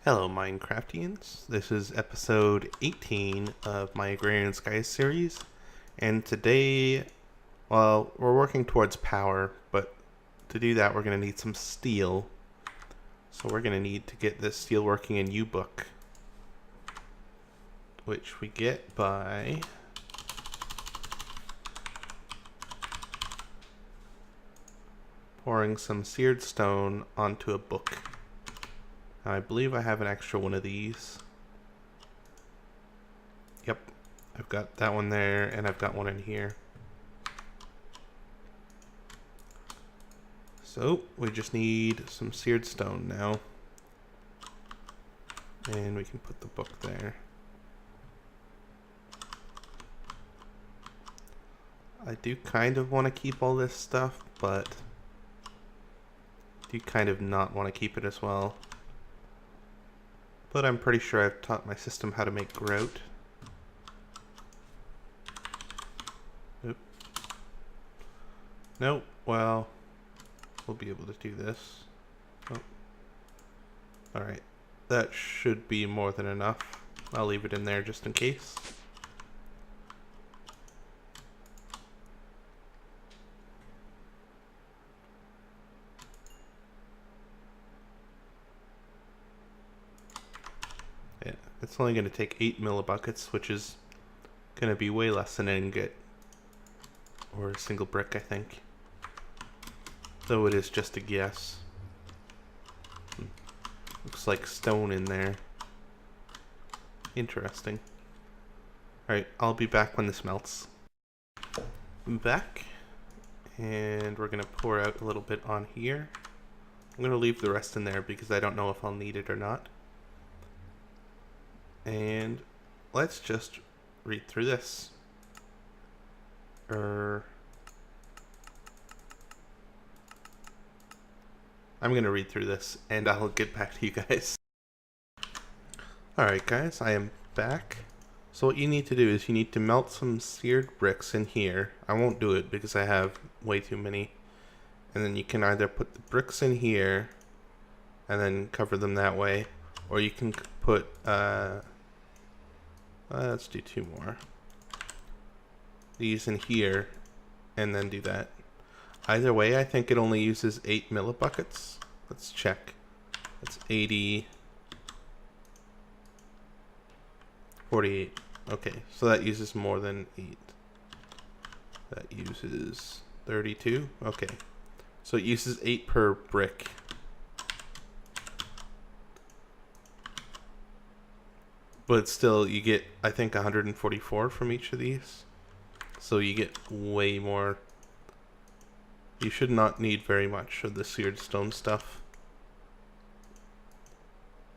Hello, Minecraftians. This is episode 18 of my Agrarian Skies series, and today, well, we're working towards power, but to do that, we're going to need some steel. So we're going to need to get this steel working in U-Book, which we get by pouring some seared stone onto a book. Now, I believe I have an extra one of these. Yep, I've got that one there, and I've got one in here. So, we just need some seared stone now. And we can put the book there. I do kind of want to keep all this stuff, but do kind of not want to keep it as well. But I'm pretty sure I've taught my system how to make grout. Oop. Nope, well, we'll be able to do this. Oh. Alright, that should be more than enough. I'll leave it in there just in case. Yeah, it's only going to take 8 millibuckets, which is going to be way less than an ingot. Or a single brick, I think. Though it is just a guess. Looks like stone in there. Interesting. Alright, I'll be back when this melts. I'm back. And we're going to pour out a little bit on here. I'm going to leave the rest in there because I don't know if I'll need it or not. And let's just read through this. I'm going to read through this and I'll get back to you guys. Alright guys, I am back. So what you need to do is you need to melt some seared bricks in here. I won't do it because I have way too many. And then you can either put the bricks in here and then cover them that way, or you can put let's do 2 more. These in here and then do that. Either way, I think it only uses 8 millibuckets. Let's check. That's 80, 48. Okay, so that uses more than 8. That uses 32. Okay, so it uses 8 per brick. But still, you get, I think, 144 from each of these. So you get way more. You should not need very much of the seared stone stuff.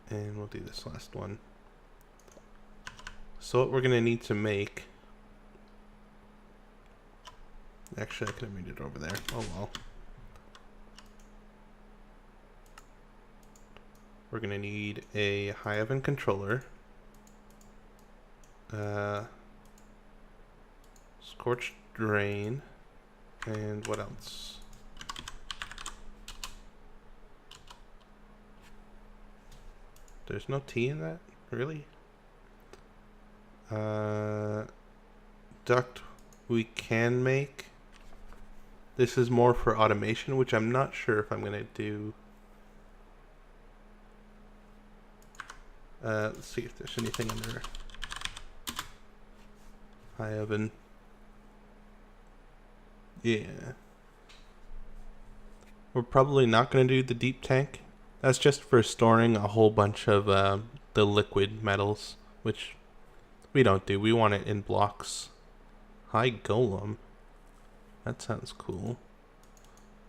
And we'll do this last one. So what we're going to need to make... Actually, I could have made it over there. Oh well. We're going to need a high oven controller. Scorched drain. And what else? There's no tea in that? Really? Duct we can make. This is more for automation, which I'm not sure if I'm going to do. Let's see if there's anything under high oven. Yeah. We're probably not going to do the deep tank. That's just for storing a whole bunch of the liquid metals, which we don't do. We want it in blocks. High golem. That sounds cool.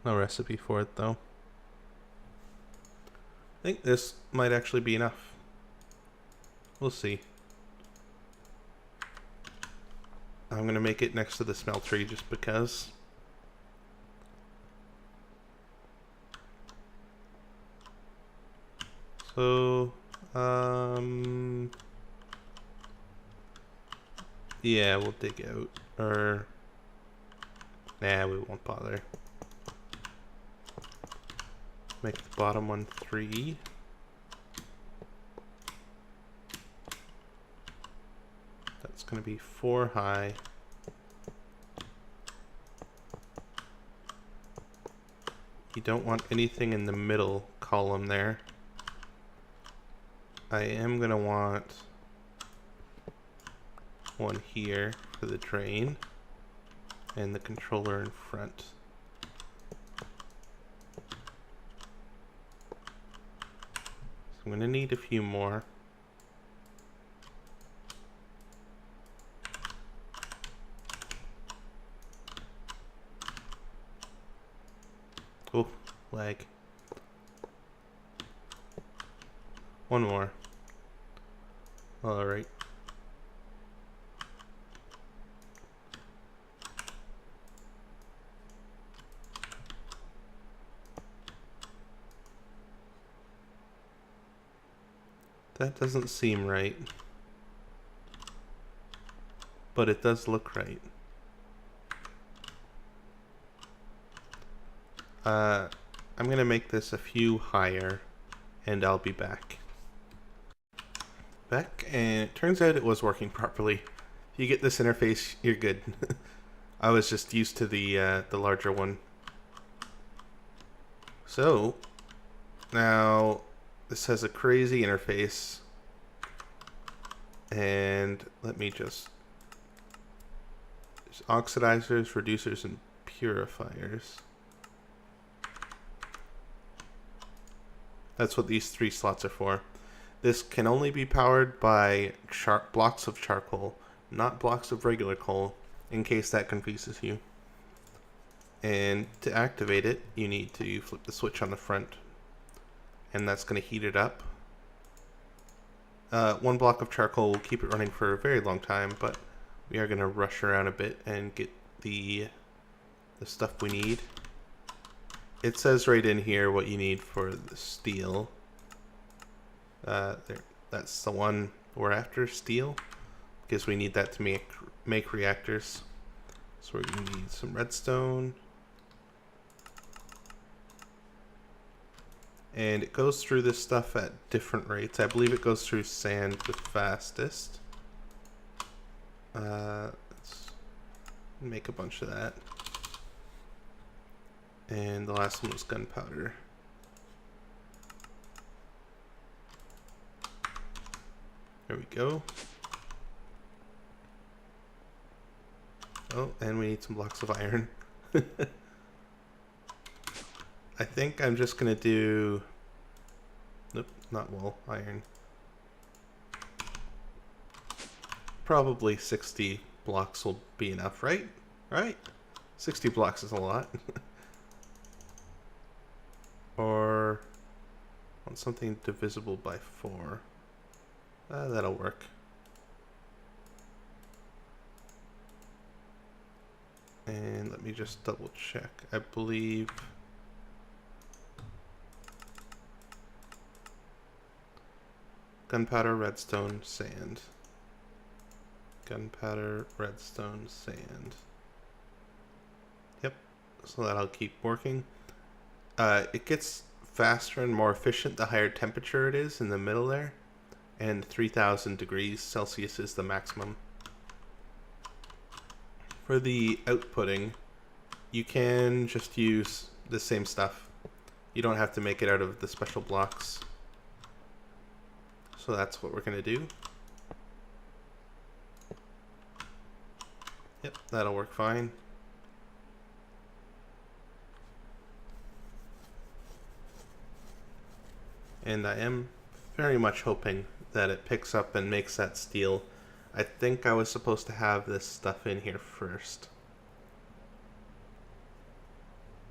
No recipe for it, though. I think this might actually be enough. We'll see. I'm going to make it next to the smeltery just because. So, yeah, we'll dig out, or, nah, we won't bother. Make the bottom one 3. going to be 4 high. You don't want anything in the middle column there. I am going to want one here for the drain and the controller in front. So I'm going to need a few more. Oh, lag. One more. Alright. That doesn't seem right. But it does look right. I'm gonna make this a few higher and I'll be back. And it turns out it was working properly. If you get this interface, you're good. I was just used to the larger one. So now this has a crazy interface, and let me just oxidizers, reducers, and purifiers. That's what these 3 slots are for. This can only be powered by blocks of charcoal, not blocks of regular coal, in case that confuses you. And to activate it, you need to flip the switch on the front, and that's going to heat it up. 1 block of charcoal will keep it running for a very long time, but we are going to rush around a bit and get the stuff we need. It says right in here what you need for the steel. There, that's the one we're after, steel, because we need that to make reactors. So we're going to need some redstone. And it goes through this stuff at different rates. I believe it goes through sand the fastest. Let's make a bunch of that. And the last one was gunpowder. There we go. Oh, and we need some blocks of iron. I think I'm just gonna do... Nope, not wool, iron. Probably 60 blocks will be enough, right? Right? 60 blocks is a lot. Or want something divisible by 4. That'll work. And let me just double check. I believe gunpowder, redstone, sand. Gunpowder, redstone, sand. Yep, so that'll keep working. It gets faster and more efficient the higher temperature it is in the middle there, and 3000 degrees Celsius is the maximum. For the outputting, you can just use the same stuff. You don't have to make it out of the special blocks. So that's what we're going to do. Yep, that'll work fine. And I am very much hoping that it picks up and makes that steel. I think I was supposed to have this stuff in here first.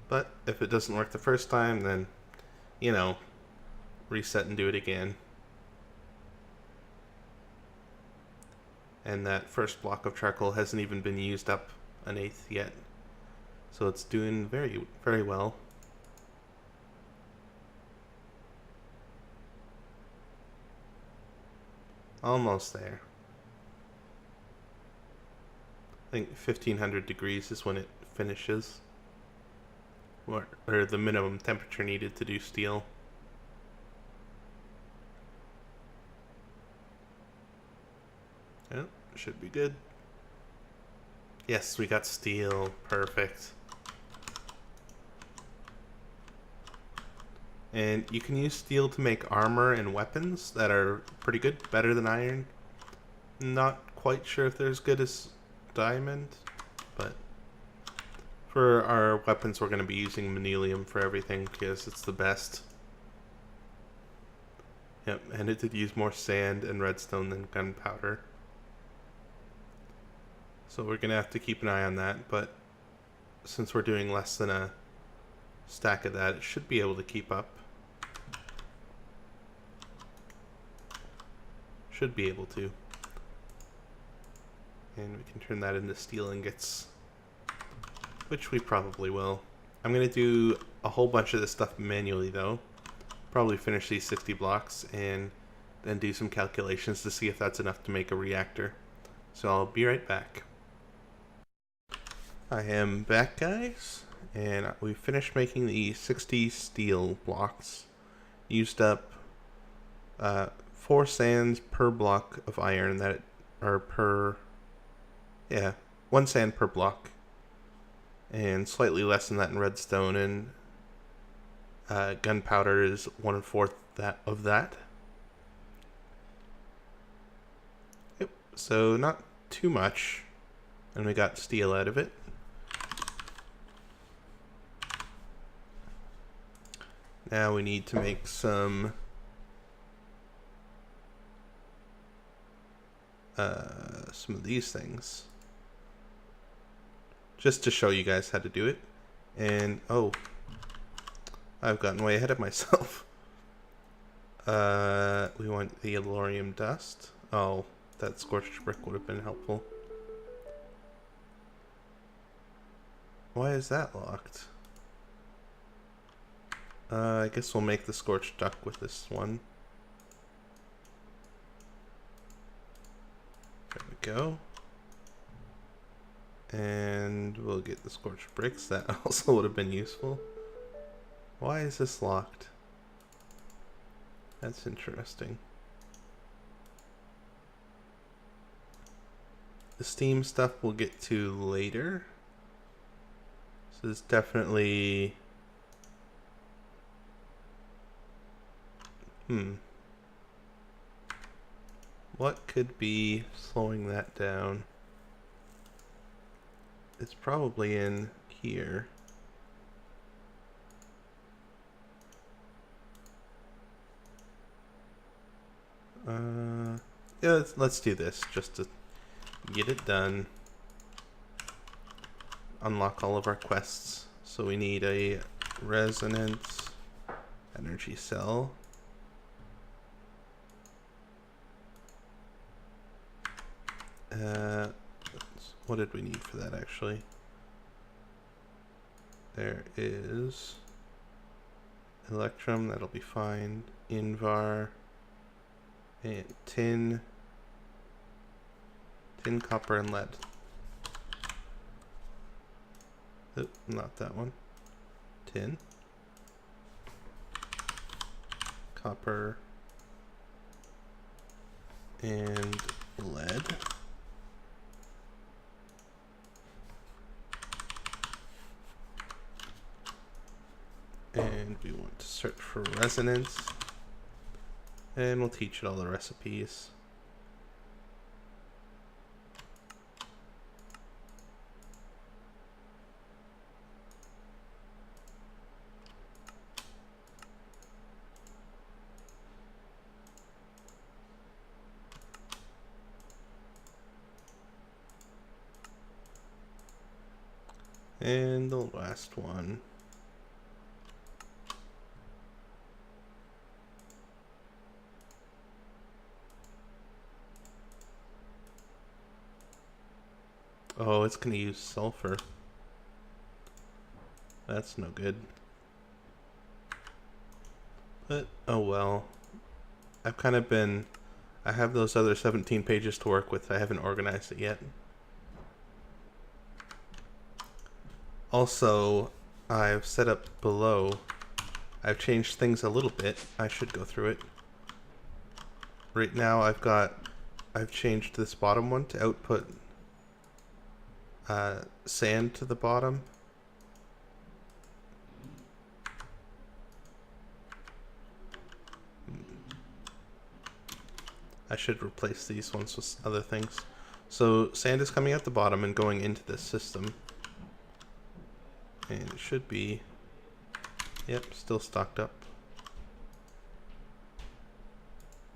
But if it doesn't work the first time, then, you know, reset and do it again. And that first block of charcoal hasn't even been used up 1/8 yet. So it's doing very, very well. Almost there. I think 1500 degrees is when it finishes. Or the minimum temperature needed to do steel. Yeah, should be good. Yes, we got steel. Perfect. And you can use steel to make armor and weapons that are pretty good, better than iron. Not quite sure if they're as good as diamond, but for our weapons we're going to be using manilium for everything because it's the best. Yep, and it did use more sand and redstone than gunpowder. So we're going to have to keep an eye on that, but since we're doing less than a stack of that, it should be able to keep up. Should be able to. And we can turn that into steel ingots, which we probably will. I'm going to do a whole bunch of this stuff manually though. Probably finish these 60 blocks and then do some calculations to see if that's enough to make a reactor. So I'll be right back. I am back, guys, and we finished making the 60 steel blocks. Used up 4 sands per block of iron, that are per, yeah, 1 sand per block, and slightly less than that in redstone, and gunpowder is 1/4 of that. Yep, so not too much, and we got steel out of it. Now we need to make some of these things, just to show you guys how to do it. And oh, I've gotten way ahead of myself. We want the alurium dust. Oh, that scorched brick would have been helpful. Why is that locked? I guess we'll make the scorched duck with this one. There we go. And we'll get the scorched bricks. That also would have been useful. Why is this locked? That's interesting. The steam stuff we'll get to later. So it's definitely... What could be slowing that down? It's probably in here. Yeah, let's do this just to get it done. Unlock all of our quests. So we need a resonance energy cell. What did we need for that actually? There is electrum, that'll be fine. Invar and tin, copper, and lead. Oh, not that one. Tin, copper, and lead. And we want to search for resonance, and we'll teach it all the recipes. And the last one. Oh, it's going to use sulfur. That's no good. But, oh well. I've kind of been... I have those other 17 pages to work with. I haven't organized it yet. Also, I've set up below. I've changed things a little bit. I should go through it. Right now I I've changed this bottom one to output sand to the bottom. I should replace these ones with other things. So sand is coming out the bottom and going into this system. And it should be, yep, still stocked up.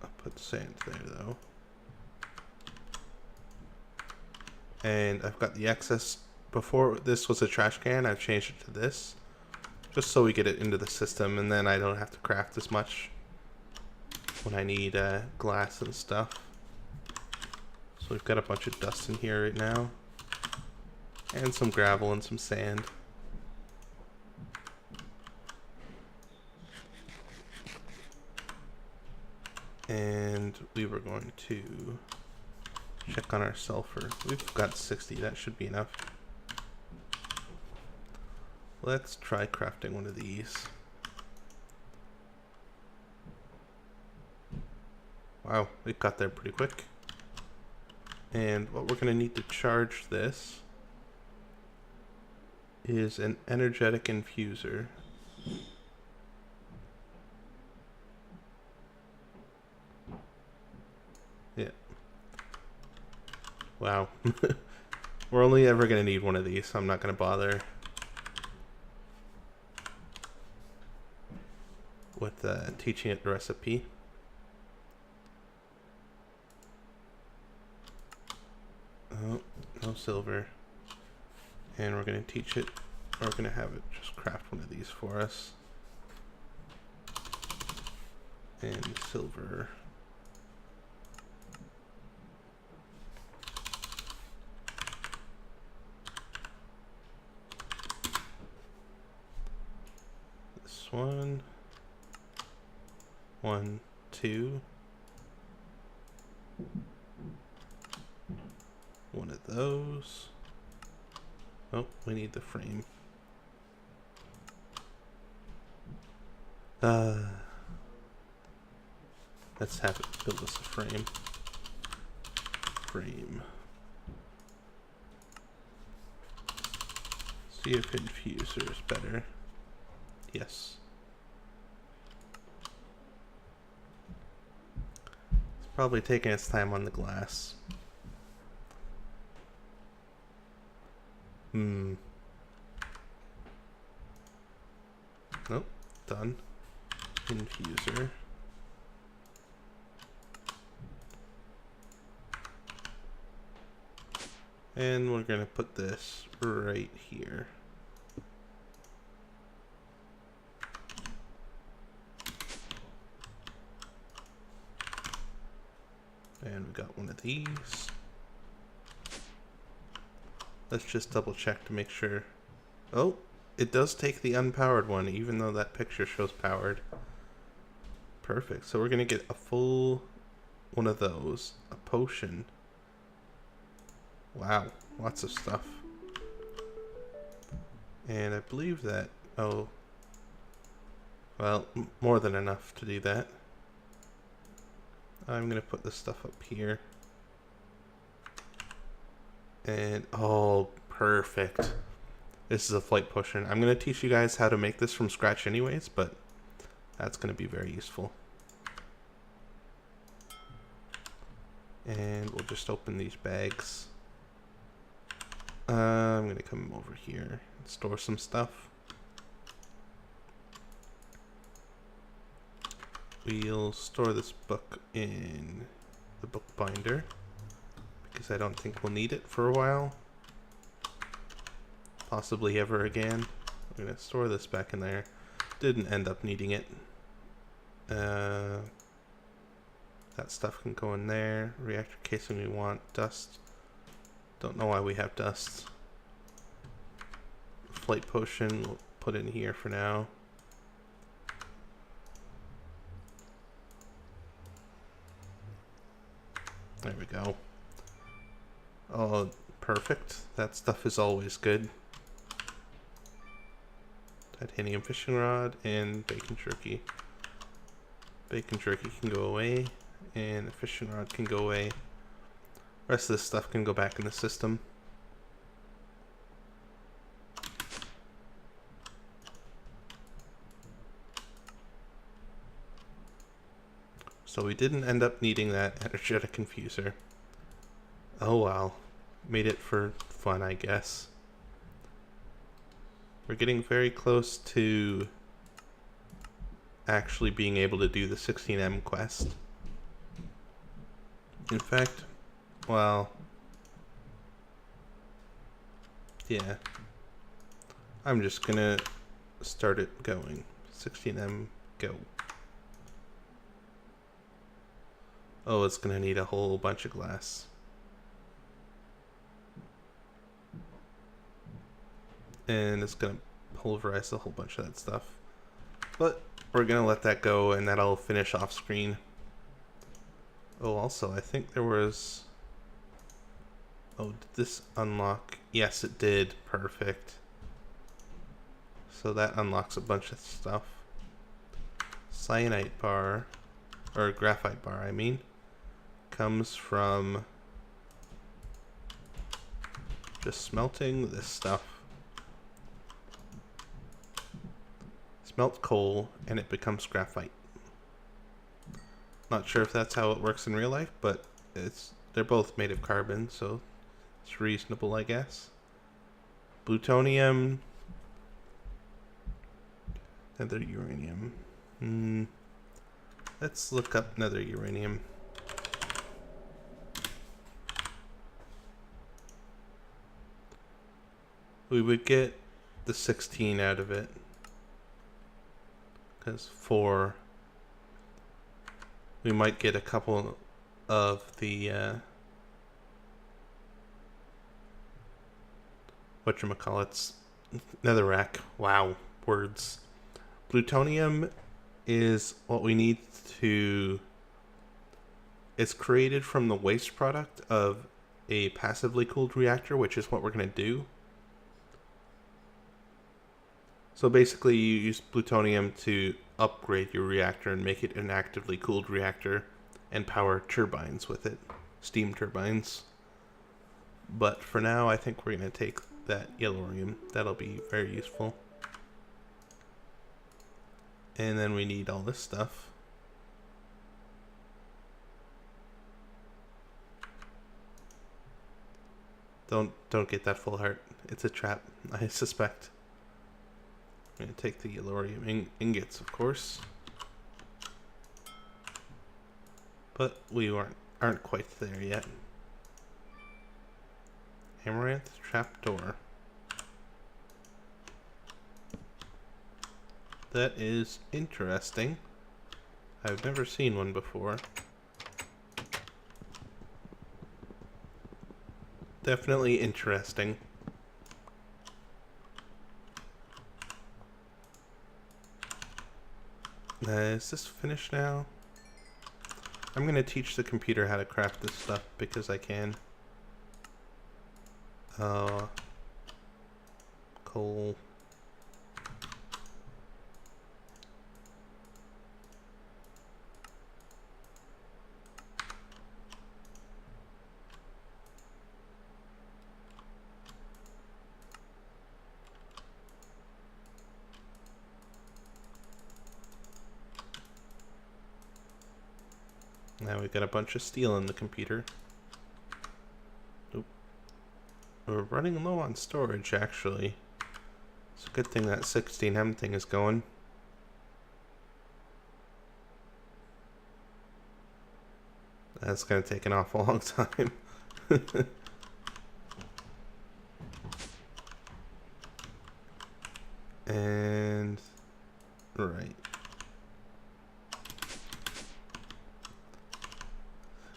I'll put sand there though. And I've got the excess. Before this was a trash can, I've changed it to this. Just so we get it into the system and then I don't have to craft as much when I need glass and stuff. So we've got a bunch of dust in here right now. And some gravel and some sand. And we were going to check on our sulfur. We've got 60, that should be enough. Let's try crafting one of these. Wow, it got there pretty quick. And what we're going to need to charge this is an energetic infuser. Yeah. Wow. We're only ever going to need one of these, so I'm not going to bother with teaching it the recipe. Oh, no silver. And we're going to teach it, or we're going to have it just craft one of these for us. And silver. This one. 1, 2. One of those. Oh, we need the frame. Let's have it build us a frame. See if infuser is better. Yes. It's probably taking its time on the glass. Nope, done. Infuser. And we're gonna put this right here. And we got one of these. Let's just double check to make sure. Oh, it does take the unpowered one, even though that picture shows powered. Perfect. So we're going to get a full one of those. A potion. Wow, lots of stuff. And I believe that, oh, well, more than enough to do that. I'm going to put this stuff up here. And, oh, perfect. This is a flight potion. I'm going to teach you guys how to make this from scratch anyways, but that's going to be very useful. And we'll just open these bags. I'm going to come over here and store some stuff. We'll store this book in the book binder, because I don't think we'll need it for a while. Possibly ever again. I'm going to store this back in there. Didn't end up needing it. That stuff can go in there. Reactor casing we want. Dust. Don't know why we have dust. Flight potion we'll put in here for now. There we go. Oh, perfect. That stuff is always good. Titanium fishing rod and bacon jerky. Bacon jerky can go away, and the fishing rod can go away. Rest of this stuff can go back in the system. So we didn't end up needing that energetic infuser. Oh well. Made it for fun, I guess. We're getting very close to actually being able to do the 16M quest. In fact, well, yeah. I'm just gonna start it going. 16M, go. Oh, it's gonna need a whole bunch of glass. And it's gonna pulverize a whole bunch of that stuff. But we're gonna let that go, and that'll finish off screen. Oh, also, I think there was... Oh, did this unlock? Yes, it did. Perfect. So that unlocks a bunch of stuff. Cyanite bar, or graphite bar, I mean, comes from just smelting this stuff. Smelt coal, and it becomes graphite. Not sure if that's how it works in real life, but they're both made of carbon, so it's reasonable, I guess. Plutonium. Nether uranium. Let's look up nether uranium. We would get the 16 out of it. Because 4... We might get a couple of the... whatchamacallits. Netherrack. Wow. Words. Plutonium is what we need to... It's created from the waste product of a passively cooled reactor, which is what we're going to do. So basically you use plutonium to upgrade your reactor and make it an actively cooled reactor and power turbines with it. Steam turbines. But for now, I think we're going to take that yellorium. That'll be very useful. And then we need all this stuff. Don't get that full heart. It's a trap, I suspect. I'm going to take the yellorium ingots, of course. But we aren't quite there yet. Amaranth trapdoor. That is interesting. I've never seen one before. Definitely interesting. Is this finished now? I'm going to teach the computer how to craft this stuff because I can. Coal. Now we've got a bunch of steel in the computer. Oop. We're running low on storage, actually. It's a good thing that 16M thing is going. That's going to take an awful long time. And... right.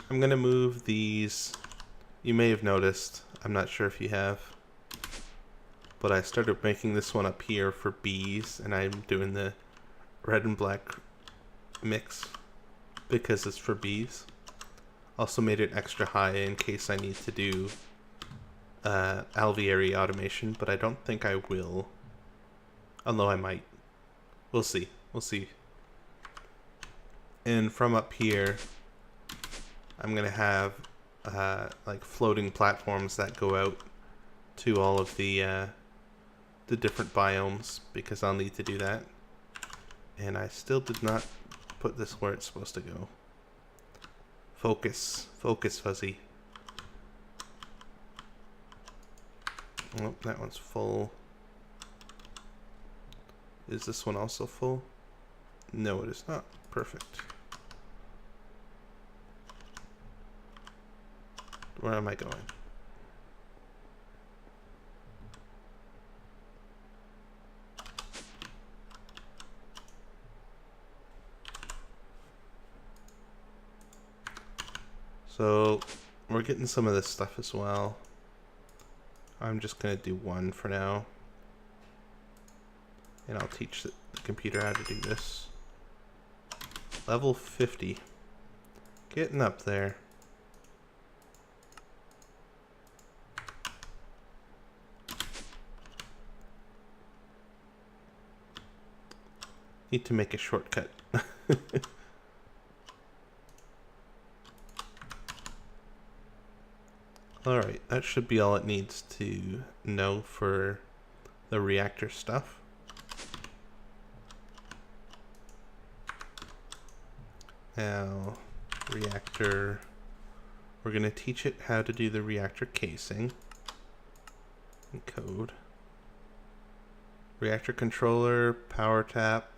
I'm going to move these. You may have noticed, I'm not sure if you have, but I started making this one up here for bees, and I'm doing the red and black mix because it's for bees. Also made it extra high in case I need to do alveary automation, but I don't think I will. Although I might. We'll see. We'll see. And from up here, I'm going to have like floating platforms that go out to all of the different biomes, because I'll need to do that. And I still did not put this where it's supposed to go. Focus, Fuzzy. Oh, that one's full. Is this one also full? No, it is not. Perfect. Where am I going? So, we're getting some of this stuff as well. I'm just going to do one for now. And I'll teach the computer how to do this. Level 50. Getting up there. Need to make a shortcut. Alright, that should be all it needs to know for the reactor stuff. Now, reactor, we're going to teach it how to do the reactor casing in code. Reactor controller, power tap,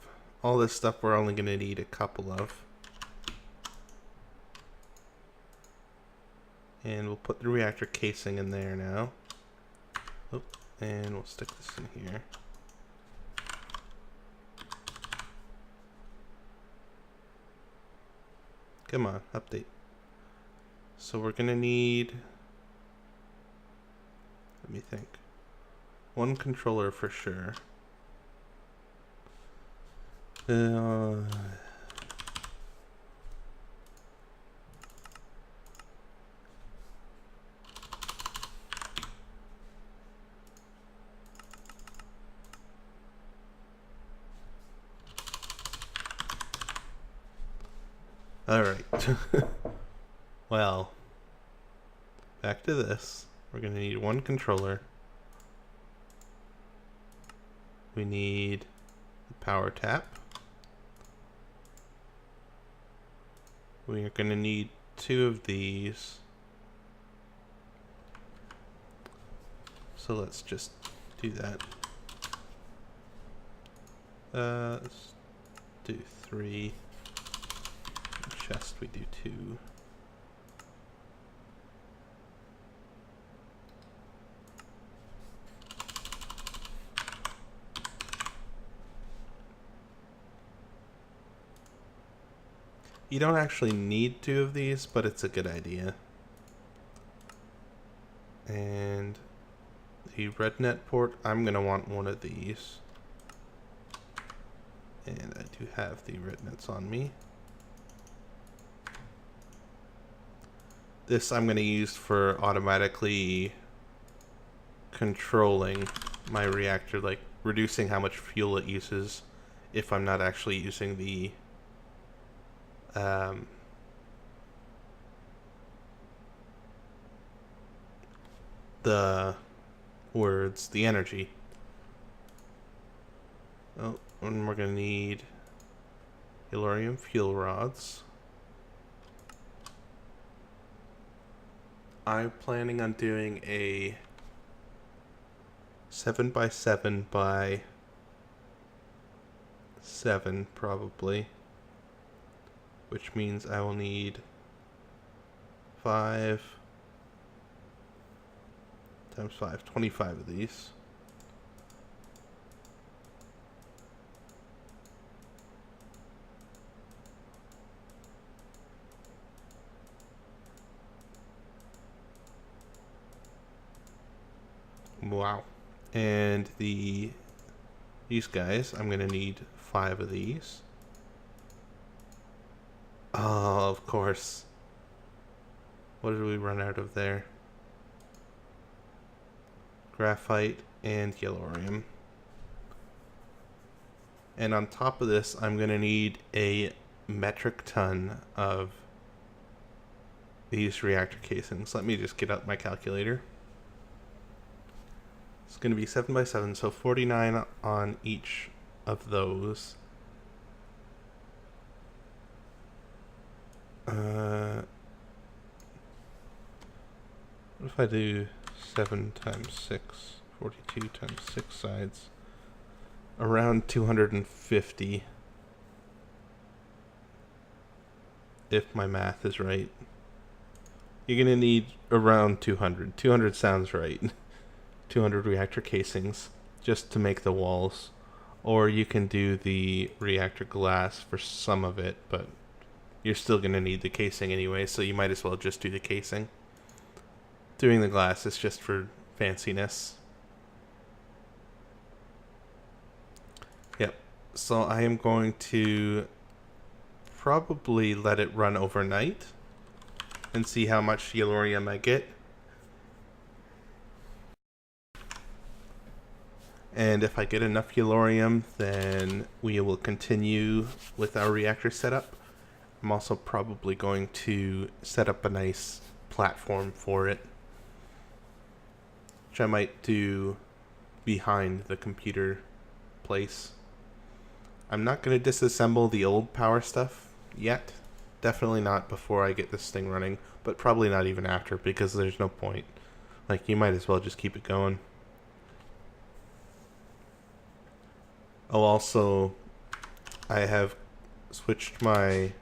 all this stuff we're only going to need a couple of. And we'll put the reactor casing in there now. Oh, and we'll stick this in here. Come on, update. So we're gonna need, let me think, one controller for sure. Alright. Well, back to this. We're going to need one controller. We need the power tap. We are going to need two of these. So let's just do that. Let's do 3. Chest, we do 2. You don't actually need 2 of these, but it's a good idea. And the RedNet port, I'm going to want one of these. And I do have the RedNets on me. This I'm going to use for automatically controlling my reactor, like reducing how much fuel it uses if I'm not actually using the the energy. Oh, and we're going to need Agrarian fuel rods. I'm planning on doing a 7x7 by 7 probably, which means I will need 5 times 5, 25 of these. Wow. And these guys, I'm going to need 5 of these. Oh, of course. What did we run out of there? Graphite and yellorium. And on top of this, I'm going to need a metric ton of these reactor casings. Let me just get out my calculator. It's going to be 7 by 7, so 49 on each of those. What if I do 7 times 6, 42 times 6 sides? Around 250. If my math is right. You're going to need around 200. 200 sounds right. 200 reactor casings just to make the walls. Or you can do the reactor glass for some of it, but you're still going to need the casing anyway, so you might as well just do the casing. Doing the glass is just for fanciness. Yep. So I am going to probably let it run overnight and see how much yellorium I get. And if I get enough yellorium, then we will continue with our reactor setup. I'm also probably going to set up a nice platform for it, which I might do behind the computer place. I'm not going to disassemble the old power stuff yet. Definitely not before I get this thing running, but probably not even after, because there's no point. Like, you might as well just keep it going. Oh, also, I have switched my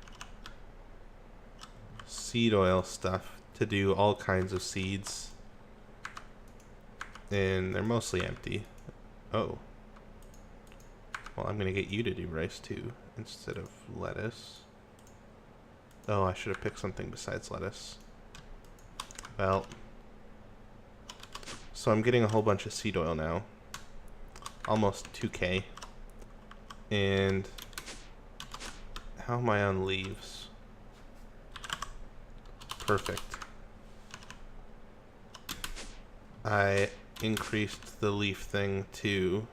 seed oil stuff to do all kinds of seeds, and they're mostly empty. Oh. Well, I'm going to get you to do rice too, instead of lettuce. Oh, I should have picked something besides lettuce. Well. So I'm getting a whole bunch of seed oil now. Almost 2K. And how am I on leaves? Perfect. I increased the leaf thing to...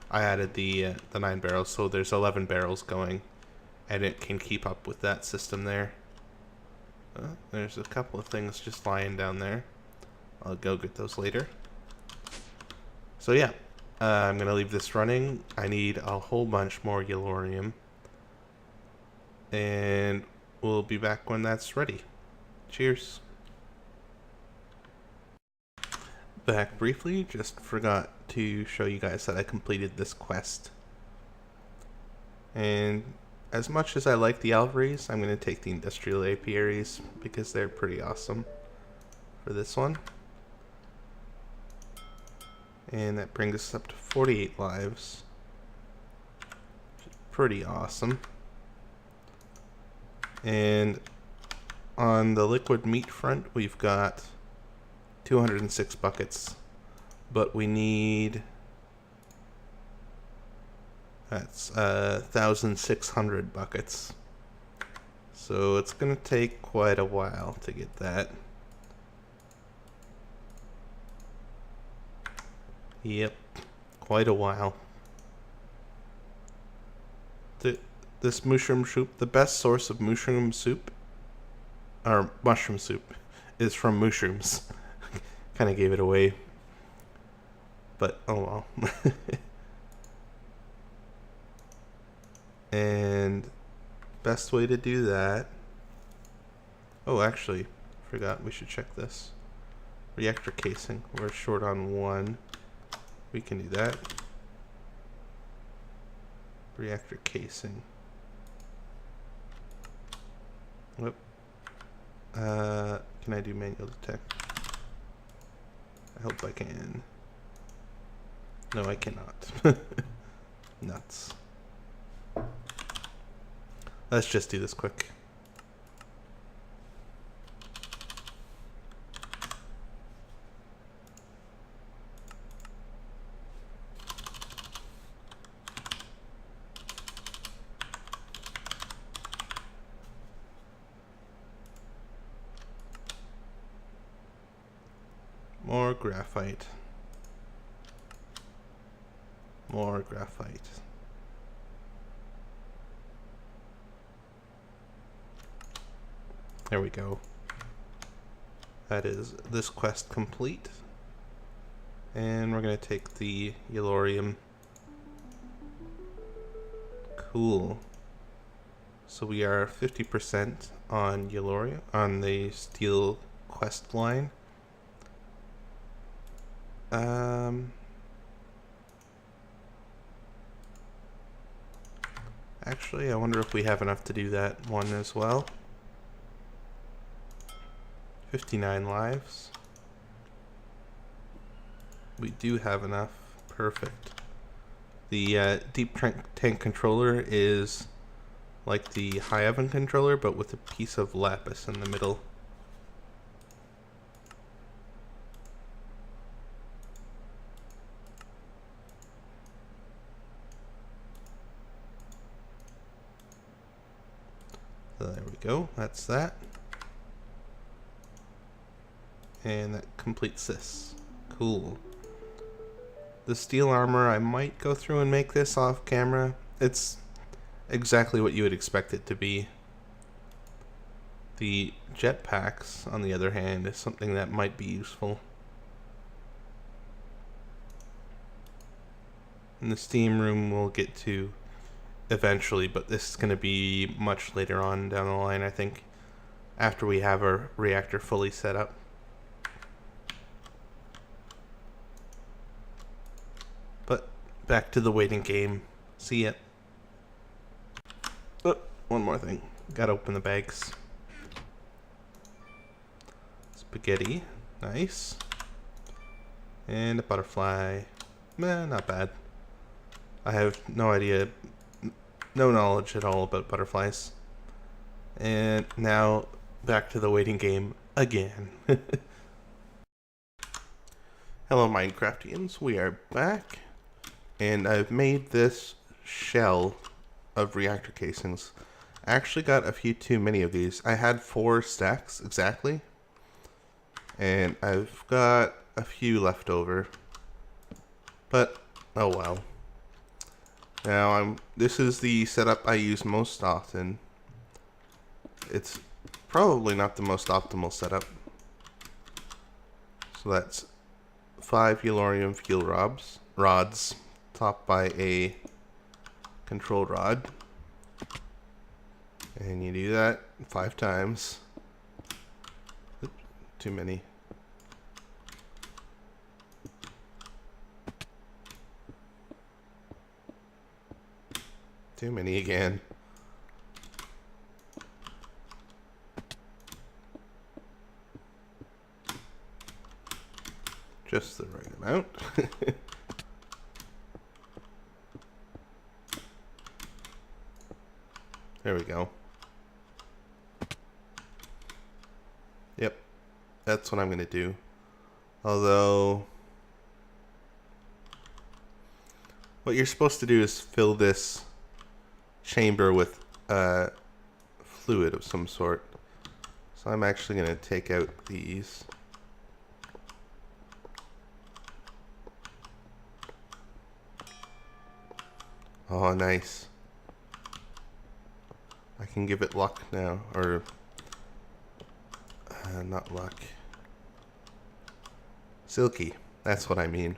I added the 9 barrels, so there's 11 barrels going, and it can keep up with that system there. There's a couple of things just lying down there. I'll go get those later. So yeah, I'm going to leave this running. I need a whole bunch more yellorium, and we'll be back when that's ready. Cheers. Back briefly, just forgot to show you guys that I completed this quest. And as much as I like the alveries, I'm going to take the industrial apiaries because they're pretty awesome for this one. And that brings us up to 48 lives. Which is pretty awesome. And on the liquid meat front, we've got 206 buckets, but we need, that's 1,600 buckets. So it's going to take quite a while to get that. Yep, quite a while. This mushroom soup, the best source of mushroom soup, or mushroom soup, is from mushrooms. Kind of gave it away, but oh well. And best way to do that, oh actually forgot, we should check this. Reactor casing, we're short on 1. We can do that. Reactor casing. Whoop. Can I do manual detect? I hope I can. No, I cannot. Nuts. Let's just do this quick. More graphite. More graphite. There we go. That is this quest complete. And we're going to take the Yellorium. Cool. So we are 50% on Yellorium, on the steel quest line. Actually, I wonder if we have enough to do that one as well. 59 lives. We do have enough. Perfect. The deep tank controller is like the high oven controller, but with a piece of lapis in the middle. So there we go. That's that. And that completes this. Cool. The steel armor, I might go through and make this off camera. It's exactly what you would expect it to be. The jetpacks, on the other hand, is something that might be useful. And the steam room we'll get to eventually, but this is going to be much later on down the line, I think, after we have our reactor fully set up. But back to the waiting game. See ya. Oh, one more thing. Gotta open the bags. Spaghetti. Nice. And a butterfly. Meh, not bad. I have no idea, no knowledge at all about butterflies. And now back to the waiting game again. Hello Minecraftians, we are back. And I've made this shell of reactor casings. I actually got a few too many of these. I had 4 stacks exactly. And I've got a few left over. But, oh well. Now, this is the setup I use most often. It's probably not the most optimal setup. So that's 5 Yellorium fuel rods, topped by a control rod. And you do that 5 times. Oops, too many. Too many again. Just the right amount. There we go. Yep, that's what I'm gonna do. Although, what you're supposed to do is fill this chamber with fluid of some sort. So I'm actually going to take out these. Oh, nice. I can give it luck now, or not luck. Silky, that's what I mean.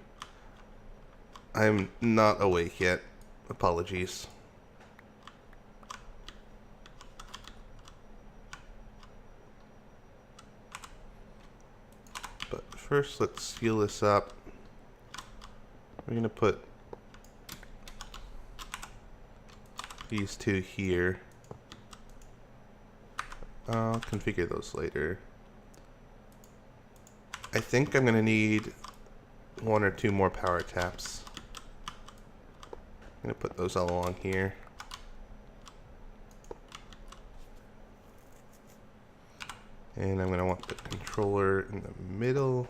I'm not awake yet. Apologies. But first, let's seal this up. We're going to put these 2 here. I'll configure those later. I think I'm going to need 1 or 2 more power taps. I'm going to put those all along here. And I'm going to want the controller in the middle.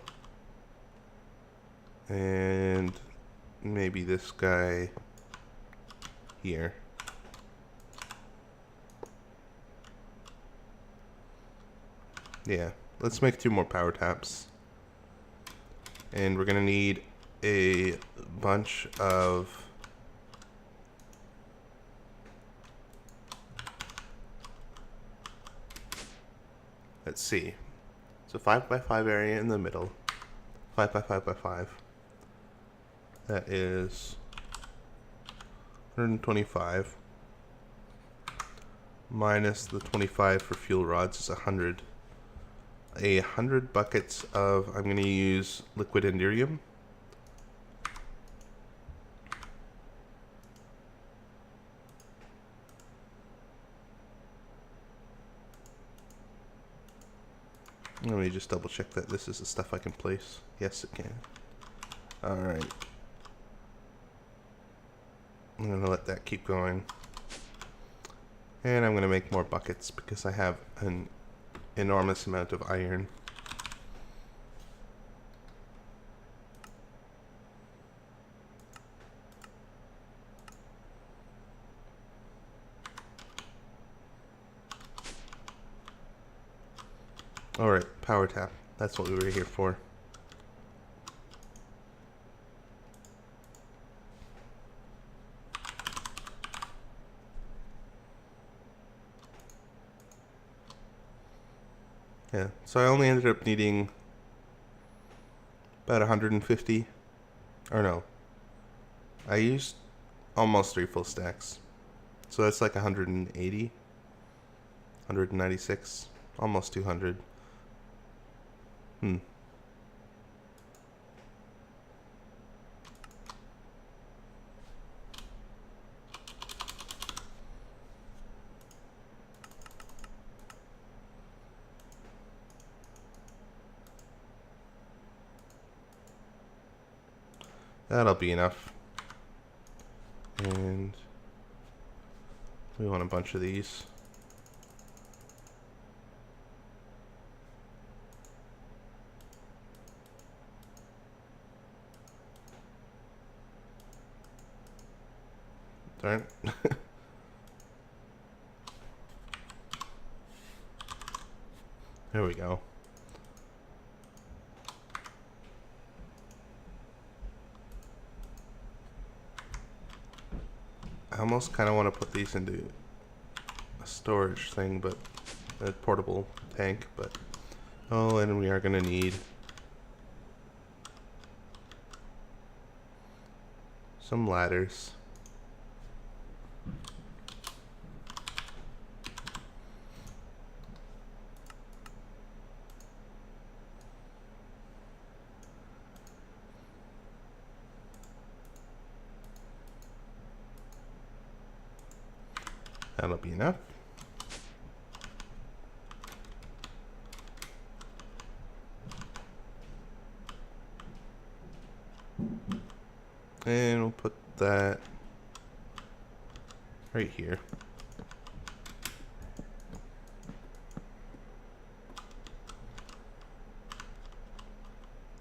And maybe this guy here. Yeah, let's make 2 more power taps. And we're going to need a bunch of let's see. It's a 5 by 5 area in the middle. 5 by 5 by 5. That is 125 minus the 25 for fuel rods is 100. 100 buckets of, I'm going to use liquid enderium. Let me just double check that this is the stuff I can place. Yes, it can. Alright. I'm going to let that keep going. And I'm going to make more buckets because I have an enormous amount of iron. Alright, power tap. That's what we were here for. Yeah, so I only ended up needing about 150. Or no. I used almost 3 full stacks. So that's like 180. 196. Almost 200. That'll be enough. And we want a bunch of these. Darn. There we go. I almost kind of want to put these into a storage thing, but a portable tank, but oh, and we are going to need some ladders. That'll be enough. And we'll put that right here.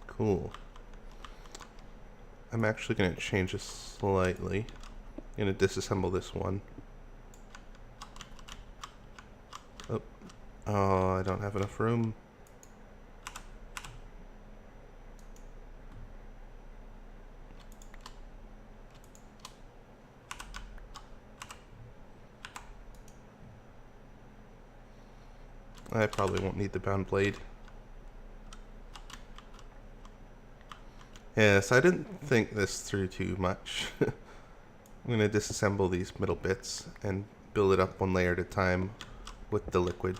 Cool. I'm actually going to change this slightly. I'm going to disassemble this one. Oh, I don't have enough room. I probably won't need the bound blade. Yes, I didn't think this through too much. I'm going to disassemble these middle bits and build it up one layer at a time with the liquid.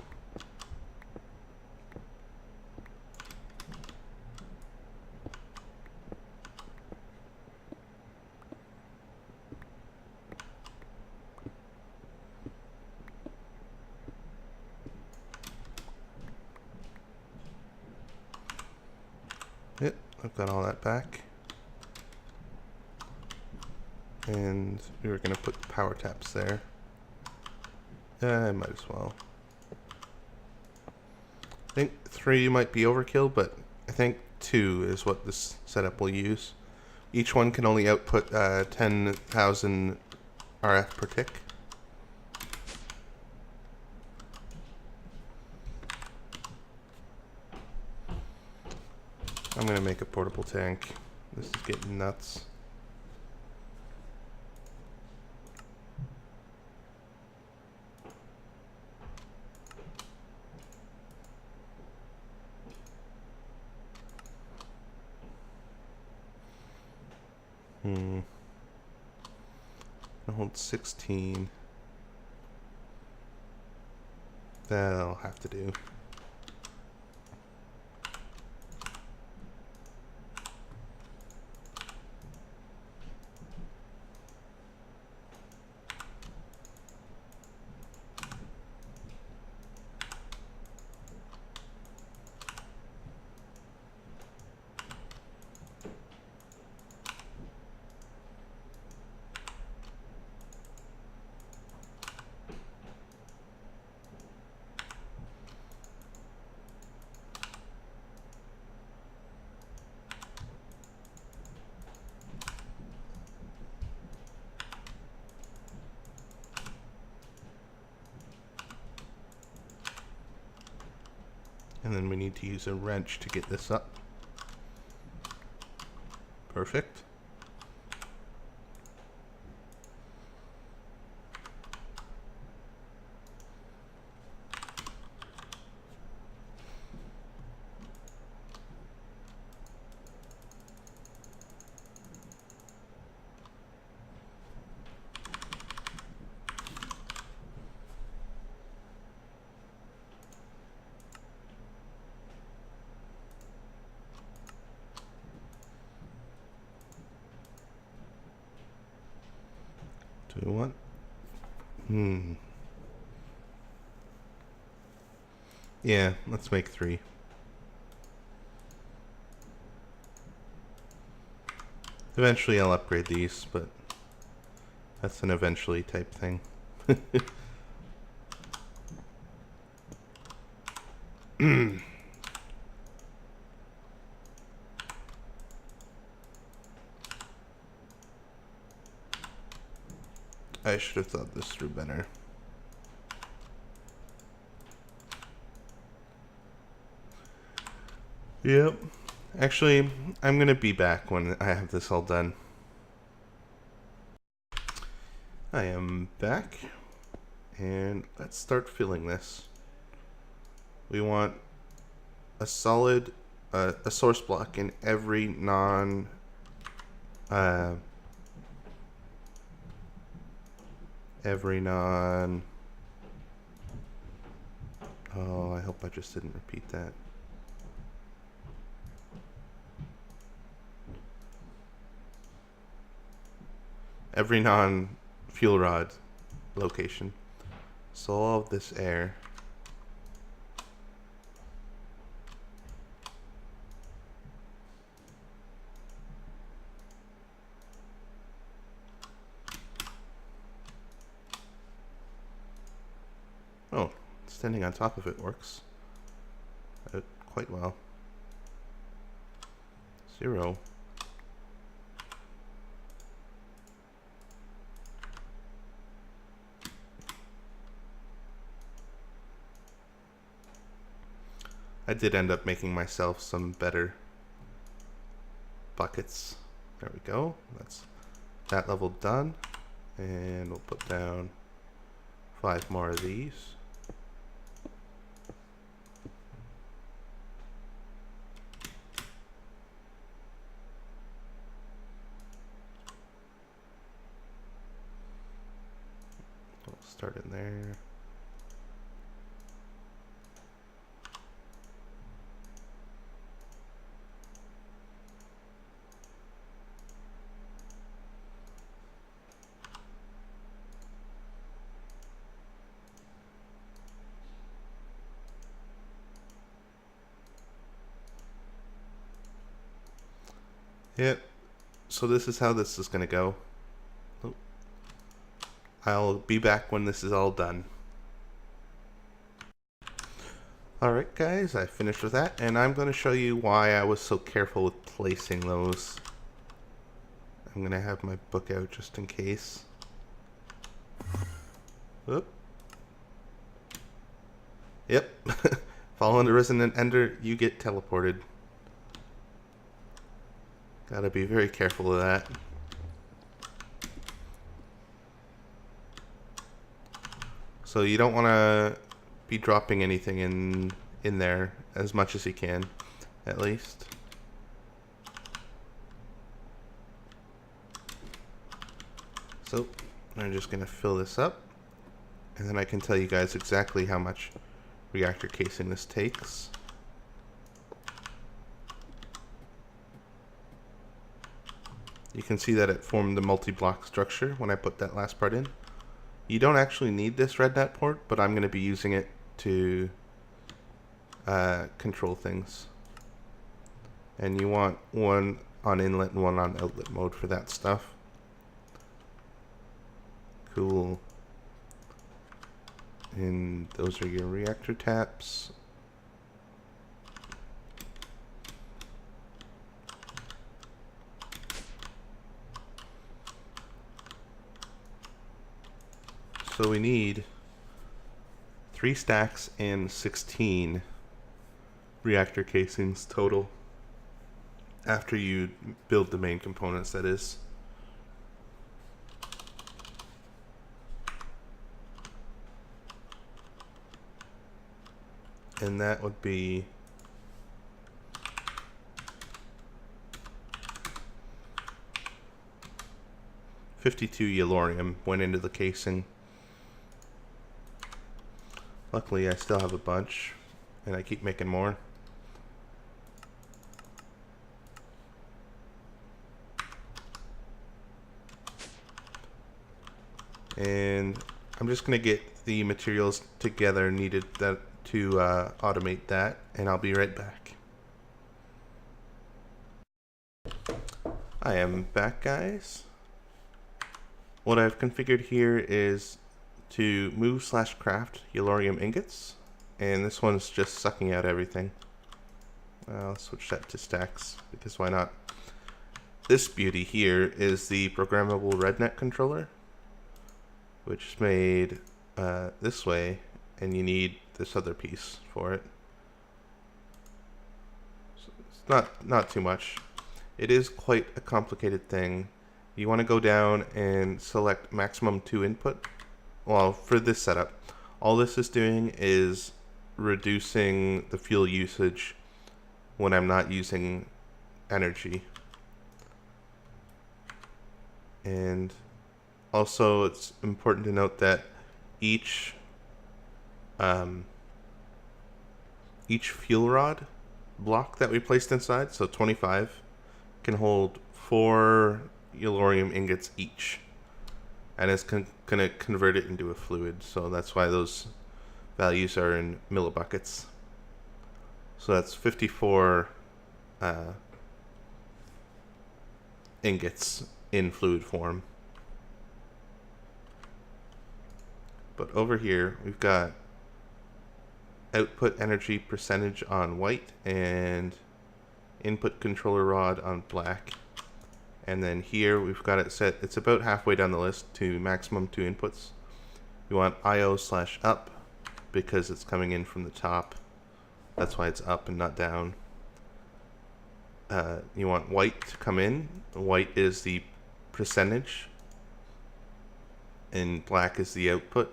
Yep, I've got all that back. And we were going to put power taps there. Yeah, I might as well. I think 3 might be overkill, but I think 2 is what this setup will use. Each one can only output 10,000 RF per tick. I'm going to make a portable tank. This is getting nuts. I'll hold 16. That'll have to do. And then we need to use a wrench to get this up. Perfect. Do we want? Yeah, let's make 3. Eventually I'll upgrade these, but that's an eventually type thing. I should have thought this through better. Yep. Actually, I'm gonna be back when I have this all done. I am back, and let's start filling this. We want a solid, a source block in every non, oh, I hope I just didn't repeat that. Every non-fuel rod location. So all of this air. Oh, standing on top of it works quite well. 0. I did end up making myself some better buckets. There we go. That's that level done. And we'll put down 5 more of these. We'll start in there. Yep. So this is how this is going to go. Oh. I'll be back when this is all done. Alright guys, I finished with that, and I'm going to show you why I was so careful with placing those. I'm going to have my book out just in case. Oop. Yep. Fall into Resonant Ender, you get teleported. Gotta be very careful of that. So you don't want to be dropping anything in there as much as you can, at least. So I'm just going to fill this up, and then I can tell you guys exactly how much reactor casing this takes. You can see that it formed the multi-block structure when I put that last part in. You don't actually need this red net port, but I'm going to be using it to control things. And you want one on inlet and one on outlet mode for that stuff. Cool. And those are your reactor taps. So we need 3 stacks and 16 reactor casings total after you build the main components, that is. And that would be 52 yellorium went into the casing. Luckily I still have a bunch and I keep making more. And I'm just going to get the materials together needed to automate that, and I'll be right back. I am back, guys. What I've configured here is to move/craft yellorium ingots, and this one's just sucking out everything. I'll switch that to stacks, because why not? This beauty here is the programmable RedNet controller, which is made this way, and you need this other piece for it. So it's not too much. It is quite a complicated thing. You want to go down and select maximum 2 input. Well, for this setup, all this is doing is reducing the fuel usage when I'm not using energy. And also it's important to note that each fuel rod block that we placed inside, so 25, can hold 4 yellorium ingots each, and it's going to convert it into a fluid, so that's why those values are in millibuckets. So that's 54 ingots in fluid form. But over here we've got output energy percentage on white and input controller rod on black. And then here we've got it set, it's about halfway down the list, to maximum 2 inputs. We want IO/up because it's coming in from the top. That's why it's up and not down. You want white to come in. White is the percentage, and black is the output.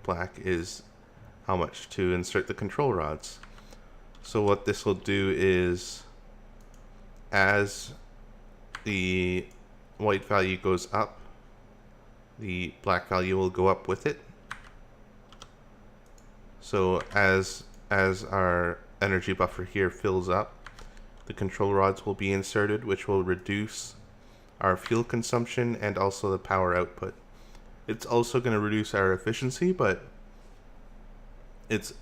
Black is how much to insert the control rods. So what this will do is, as the white value goes up, the black value will go up with it. So as our energy buffer here fills up, the control rods will be inserted, which will reduce our fuel consumption and also the power output. It's also going to reduce our efficiency, but it's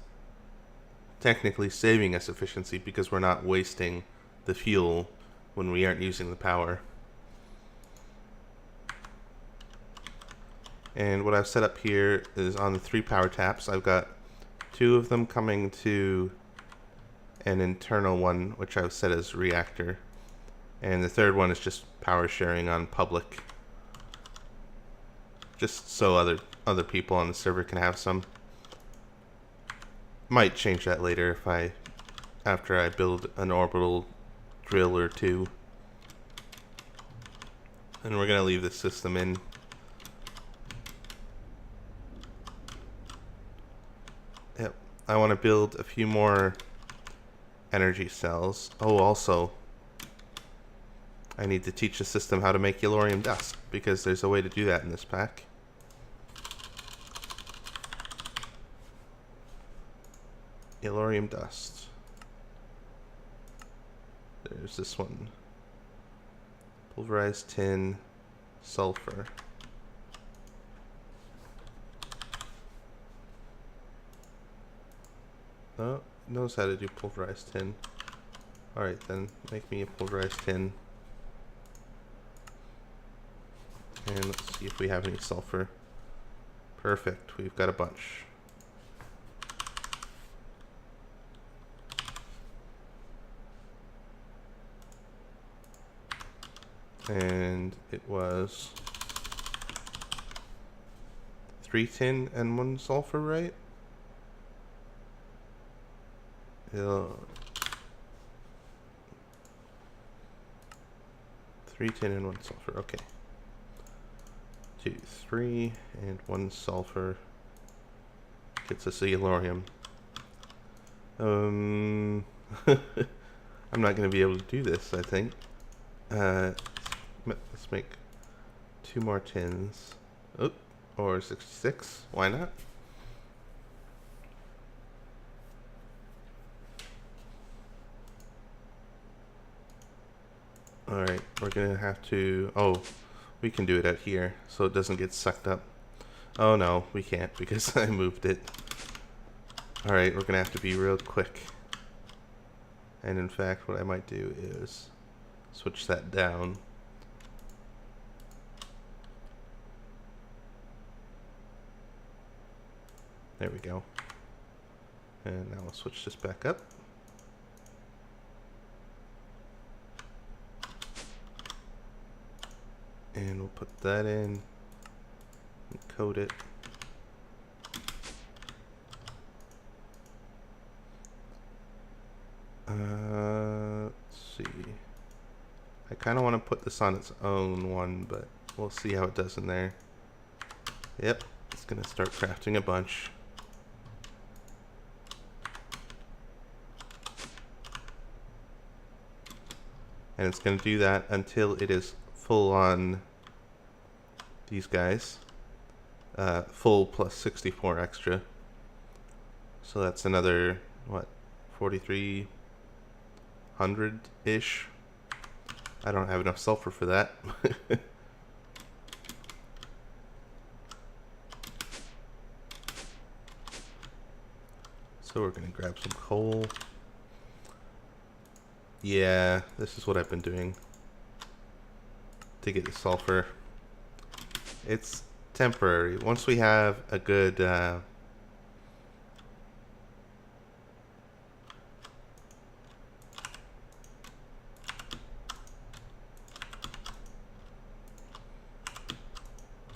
technically saving us efficiency because we're not wasting the fuel when we aren't using the power. And what I've set up here is on the 3 power taps. I've got 2 of them coming to an internal one, which I've set as reactor, and the third one is just power sharing on public, just so other people on the server can have some. Might change that later after I build an orbital drill or 2. And we're gonna leave this system in. Yep, I want to build a few more energy cells. Oh, also, I need to teach the system how to make yellorium dust, because there's a way to do that in this pack. Yellorium dust. There's this one. Pulverized tin, sulfur. Oh, it knows how to do pulverized tin. Alright then, make me a pulverized tin. And let's see if we have any sulfur. Perfect, we've got a bunch. And it was 3 tin and 1 sulfur, right? 3 tin and 1 sulfur, okay. 2, 3, and 1 sulfur gets us a yellorium. I'm not going to be able to do this, I think. Let's make 2 more tins. Oh, or 66. Why not? Alright, we're gonna have to... Oh, we can do it out here, so it doesn't get sucked up. Oh no, we can't, because I moved it. Alright, we're gonna have to be real quick. And in fact, what I might do is switch that down. There we go. And now we'll switch this back up. And we'll put that in and coat it. Let's see. I kind of want to put this on its own one, but we'll see how it does in there. Yep, it's going to start crafting a bunch. And it's going to do that until it is full on these guys. Full plus 64 extra. So that's another, what, 4,300-ish? I don't have enough sulfur for that. So we're going to grab some coal. Yeah, this is what I've been doing to get the sulfur. It's temporary. Once we have a good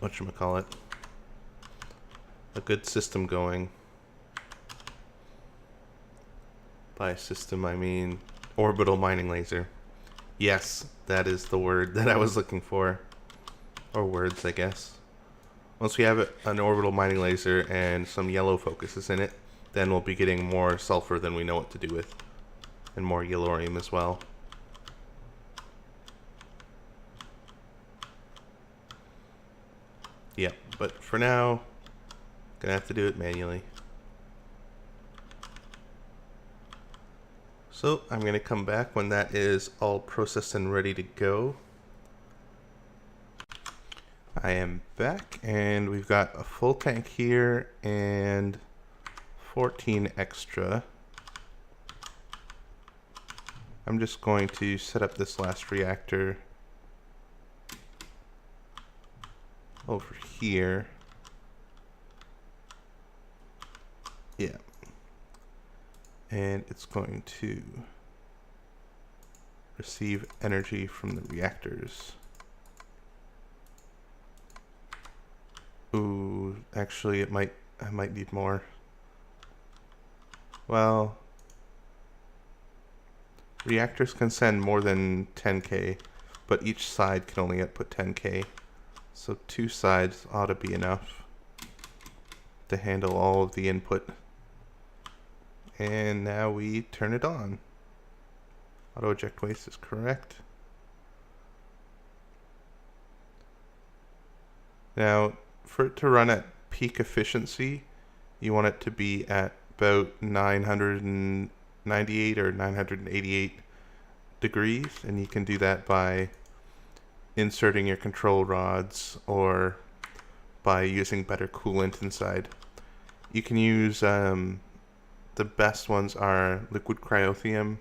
whatchamacallit, a good system going. By system, I mean orbital mining laser. Yes, that is the word that I was looking for. Or words, I guess. Once we have an orbital mining laser and some yellow focuses in it, then we'll be getting more sulfur than we know what to do with. And more yellorium as well. Yeah, but for now, gonna have to do it manually. So I'm going to come back when that is all processed and ready to go. I am back and we've got a full tank here and 14 extra. I'm just going to set up this last reactor over here. Yeah. And it's going to receive energy from the reactors. Ooh, actually I might need more. Well, reactors can send more than 10k, but each side can only output 10k. So 2 sides ought to be enough to handle all of the input. And now we turn it on. Auto eject waste is correct. Now, for it to run at peak efficiency, you want it to be at about 998 or 988 degrees, and you can do that by inserting your control rods or by using better coolant inside. You can use the best ones are liquid cryotheum,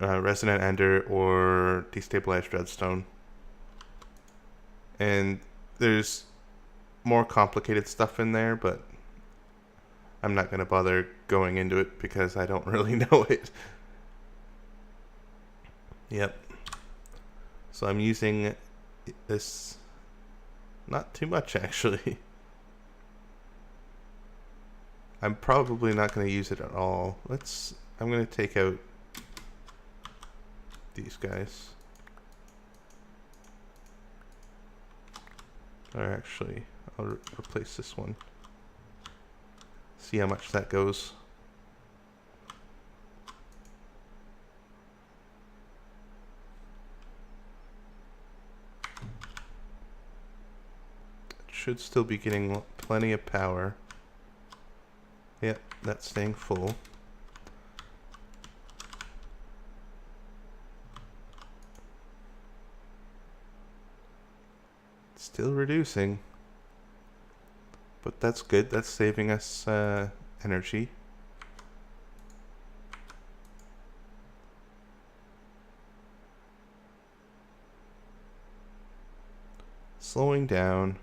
resonant ender, or destabilized redstone. And there's more complicated stuff in there, but I'm not going to bother going into it because I don't really know it. Yep. So I'm using this, not too much actually. I'm probably not going to use it at all. I'm going to take out these guys. Or actually, I'll replace this one. See how much that goes. It should still be getting plenty of power. Yep, that's staying full. Still reducing. But that's good. That's saving us energy. Slowing down.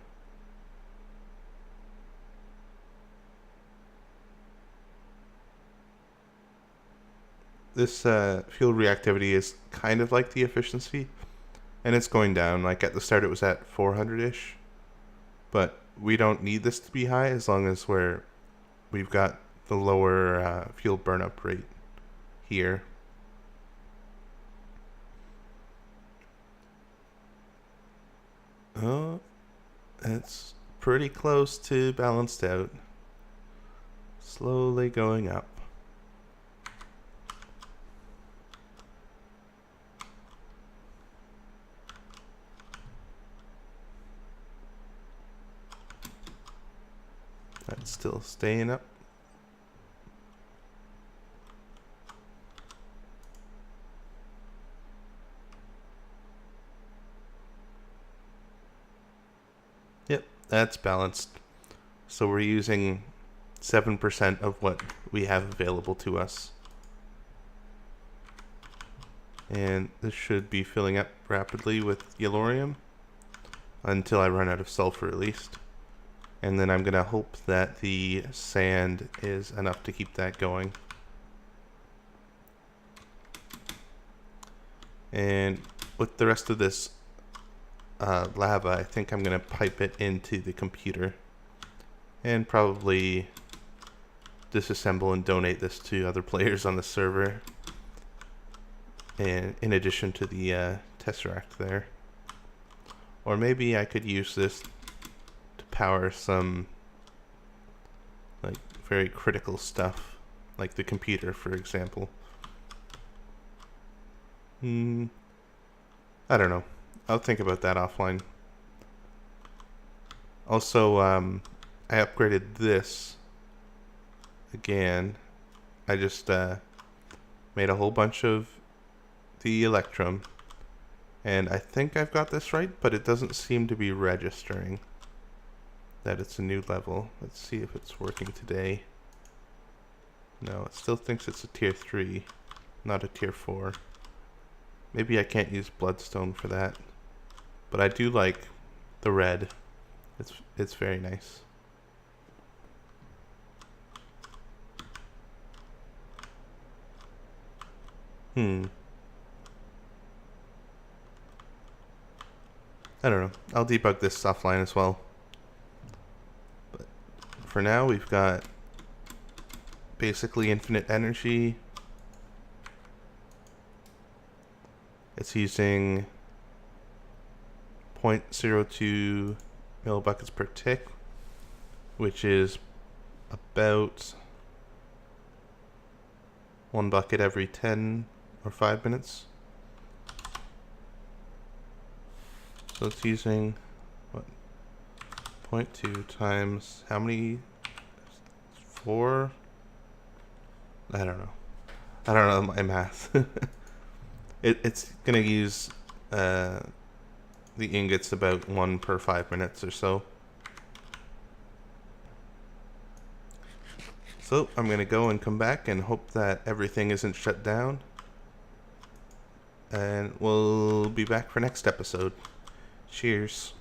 This fuel reactivity is kind of like the efficiency, and it's going down. Like at the start it was at 400-ish, but we don't need this to be high as long as we've got the lower fuel burnup rate here. Oh, it's pretty close to balanced out. Slowly going up. That's still staying up. Yep, that's balanced. So we're using 7% of what we have available to us. And this should be filling up rapidly with yellorium until I run out of sulfur at least. And then I'm going to hope that the sand is enough to keep that going. And with the rest of this lava, I think I'm going to pipe it into the computer. And probably disassemble and donate this to other players on the server. And in addition to the Tesseract there. Or maybe I could use this power some like very critical stuff, like the computer, for example. I don't know. I'll think about that offline. Also, I upgraded this again. I just made a whole bunch of the Electrum, and I think I've got this right, but it doesn't seem to be registering that it's a new level. Let's see if it's working today. No, it still thinks it's a tier 3, not a tier 4. Maybe I can't use bloodstone for that. But I do like the red. It's very nice. I don't know. I'll debug this offline as well. But for now, we've got basically infinite energy. It's using 0.02 millibuckets per tick, which is about 1 bucket every 10 or 5 minutes. So it's using what, 0.2 times how many? 4? I don't know. I don't know my math. It's gonna use the ingots about 1 per 5 minutes or so. So I'm gonna go and come back and hope that everything isn't shut down. And we'll be back for next episode. Cheers.